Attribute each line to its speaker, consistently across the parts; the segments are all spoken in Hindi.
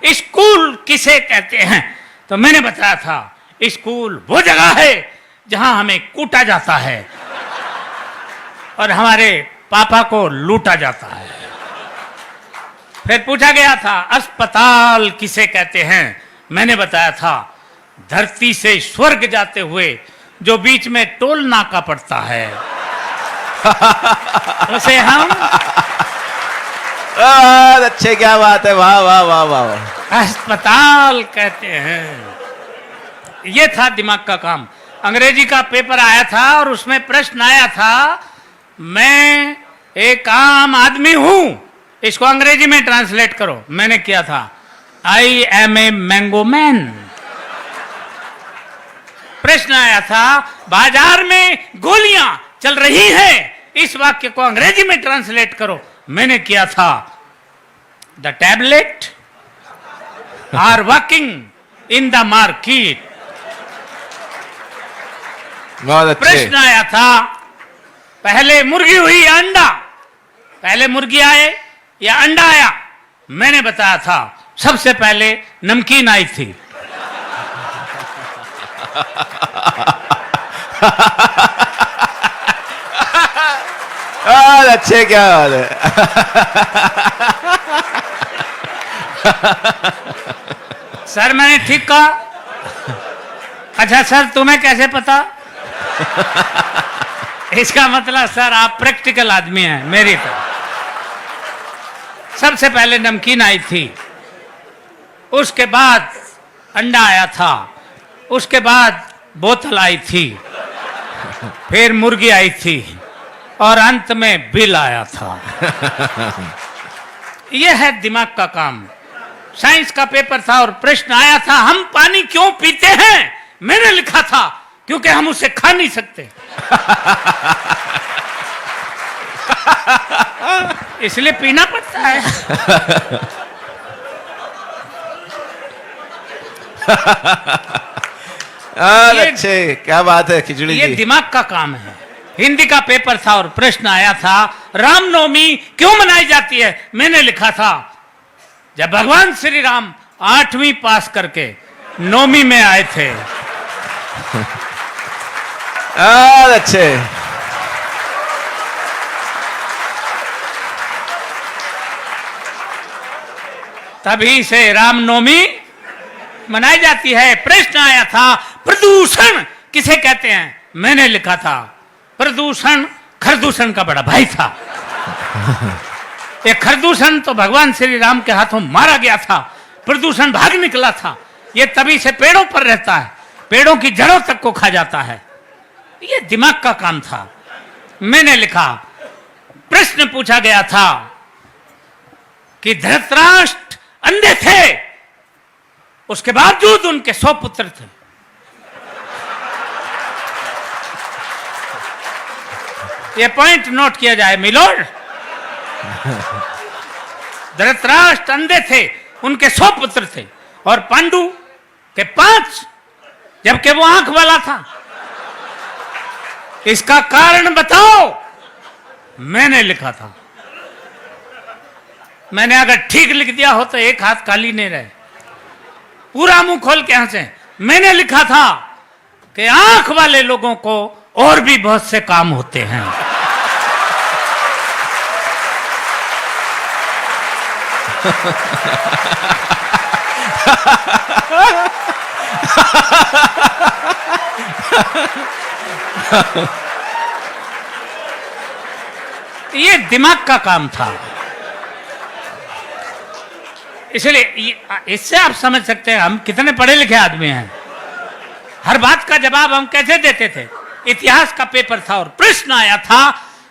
Speaker 1: स्कूल किसे कहते हैं? तो मैंने बताया था स्कूल वो जगह है जहां हमें कूटा जाता है और हमारे पापा को लूटा जाता है। फिर पूछा गया था अस्पताल किसे कहते हैं? मैंने बताया था धरती से स्वर्ग जाते हुए जो बीच में टोल नाका पड़ता है उसे हम
Speaker 2: अच्छे, क्या बात है, वाह वाह वाह वाह,
Speaker 1: अस्पताल कहते हैं। ये था दिमाग का काम। अंग्रेजी का पेपर आया था और उसमें प्रश्न आया था मैं एक आम आदमी हूं, इसको अंग्रेजी में ट्रांसलेट करो। मैंने किया था I am a mango man. प्रश्न आया था बाजार में गोलियां चल रही हैं, इस वाक्य को अंग्रेजी में ट्रांसलेट करो। मैंने किया था the tablet are walking in the market.
Speaker 2: बहुत अच्छे।
Speaker 1: प्रश्न आया था पहले मुर्गी हुई या अंडा? पहले मुर्गी आए या अंडा आया? मैंने बताया था सबसे पहले नमकीन आई थी।
Speaker 2: अच्छे, क्या बात है।
Speaker 1: सर मैंने ठीक कहा? अच्छा सर तुम्हें कैसे पता? इसका मतलब सर आप प्रैक्टिकल आदमी हैं मेरी तरह। सबसे पहले नमकीन आई थी, उसके बाद अंडा आया था, उसके बाद बोतल आई थी, फिर मुर्गी आई थी और अंत में बिल आया था। यह है दिमाग का काम। साइंस का पेपर था और प्रश्न आया था हम पानी क्यों पीते हैं? मैंने लिखा था क्योंकि हम उसे खा नहीं सकते इसलिए पीना पड़ता है।
Speaker 2: अच्छे, क्या बात है खिचड़ी
Speaker 1: ये
Speaker 2: जी।
Speaker 1: दिमाग का काम है। हिंदी का पेपर था और प्रश्न आया था रामनवमी क्यों मनाई जाती है? मैंने लिखा था जब भगवान श्री राम 8वीं पास करके 9वीं में आए थे।
Speaker 2: अच्छे,
Speaker 1: तभी से रामनवमी मनाई जाती है। प्रश्न आया था प्रदूषण किसे कहते हैं? मैंने लिखा था प्रदूषण खरदूषण का बड़ा भाई था। ये खरदूषण तो भगवान श्री राम के हाथों मारा गया था, प्रदूषण भाग निकला था। ये तभी से पेड़ों पर रहता है, पेड़ों की जड़ों तक को खा जाता है। ये दिमाग का काम था। मैंने लिखा प्रश्न पूछा गया था कि धृतराष्ट्र अंधे थे, उसके बावजूद उनके 100 पुत्र थे। ये पॉइंट नोट किया जाए मिलोड। धृतराष्ट्र अंधे थे, उनके 100 पुत्र थे और पांडु के 5, जबकि वो आंख वाला था। इसका कारण बताओ। मैंने लिखा था। मैंने अगर ठीक लिख दिया हो तो एक हाथ खाली नहीं रहे। पूरा मुंह खोल के हंसे। मैंने लिखा था कि आंख वाले लोगों को और भी बहुत से काम होते हैं। ये दिमाग का काम था। इसलिए इससे आप समझ सकते हैं हम कितने पढ़े लिखे आदमी हैं। हर बात का जवाब हम कैसे देते थे। इतिहास का पेपर था और प्रश्न आया था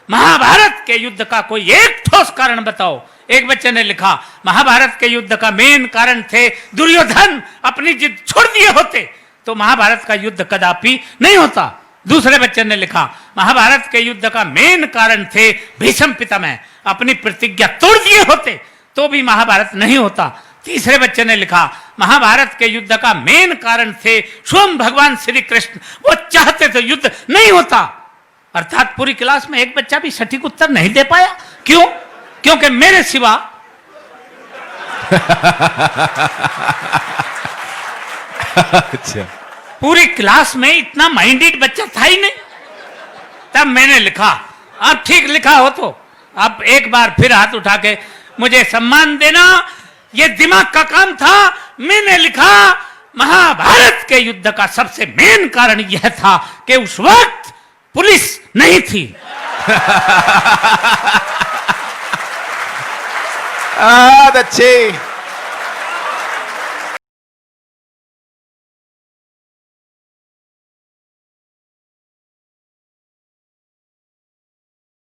Speaker 1: महाभारत के युद्ध का कोई एक ठोस कारण बताओ। एक बच्चे ने लिखा महाभारत के युद्ध का मेन कारण थे दुर्योधन अपनी जिद छोड़ दिए होते तो महाभारत का युद्ध कदापि नहीं होता। दूसरे बच्चे ने लिखा महाभारत के युद्ध का मेन कारण थे भीष्म पितामह अपनी प्रतिज्ञा तोड़ दिए होते तो भी महाभारत नहीं होता। तीसरे बच्चे ने लिखा महाभारत के युद्ध का मेन कारण थे स्वयं भगवान श्री कृष्ण, वो चाहते तो युद्ध नहीं होता। अर्थात पूरी क्लास में एक बच्चा भी सटीक उत्तर नहीं दे पाया। क्यों? क्योंकि मेरे सिवा
Speaker 2: अच्छा
Speaker 1: पूरी क्लास में इतना माइंडेड बच्चा था ही नहीं। तब मैंने लिखा, अब ठीक लिखा हो तो अब एक बार फिर हाथ उठा के मुझे सम्मान देना, ये दिमाग का काम था। मैंने लिखा, महाभारत के युद्ध का सबसे मेन कारण यह था कि उस वक्त पुलिस नहीं थी।
Speaker 2: बहुत अच्छे।